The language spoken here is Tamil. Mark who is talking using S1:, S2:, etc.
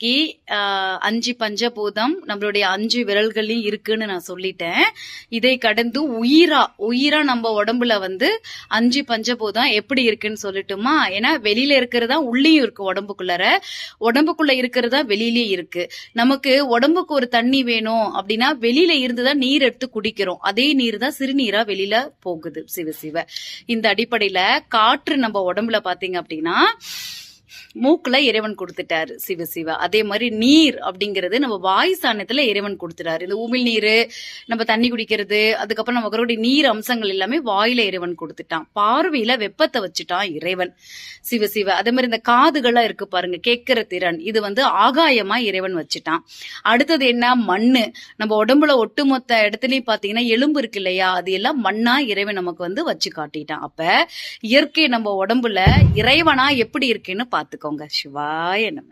S1: 5 பஞ்சபூதம் நம்மளுடைய 5 விரல்களையும் இருக்குன்னு நான் சொல்லிட்டேன். இதை கடந்து உயிரா நம்ம உடம்புல 5 பஞ்சபூதம் எப்படி இருக்குன்னு சொல்லட்டுமா? ஏன்னா வெளியில இருக்கிறதா உள்ளேயும் இருக்கு, உடம்புக்குள்ள இருக்கிறதா வெளியிலயே இருக்கு. நமக்கு உடம்புக்கு ஒரு தண்ணி வேணும் அப்படின்னா வெளியில இருந்துதான் நீர் எடுத்து குடிக்கிறோம். அதே நீர் தான் சிறுநீரா வெளியில போகுது. சிவ இந்த அடிப்படையில காற்று நம்ம உடம்புல பாத்தீங்க அப்படின்னா மூக்குல இறைவன் கொடுத்துட்டாரு. சிவ அதே மாதிரி நீர் அப்படிங்கிறது நம்ம வாய் சாணத்துல இறைவன் கொடுத்துட்டாரு. இந்த உமிழ் நீர், நம்ம தண்ணி குடிக்கிறது, அதுக்கப்புறம் நமக்கு நீர் அம்சங்கள் எல்லாமே வாயில இறைவன் கொடுத்துட்டான். பார்வையில வெப்பத்தை வச்சுட்டான் இறைவன். சிவ அதே மாதிரி இந்த காதுகள்லாம் இருக்கு பாருங்க, கேட்கிற திறன், இது ஆகாயமா இறைவன் வச்சுட்டான். அடுத்தது என்ன? மண்ணு. நம்ம உடம்புல ஒட்டுமொத்த இடத்துலயும் பாத்தீங்கன்னா எலும்பு இருக்கு இல்லையா, அது எல்லாம் மண்ணா இறைவன் நமக்கு வச்சு காட்டிட்டான். அப்ப இயற்கை நம்ம உடம்புல இறைவனா எப்படி இருக்குன்னு பாத்துக்கோங்க. சிவாய நம.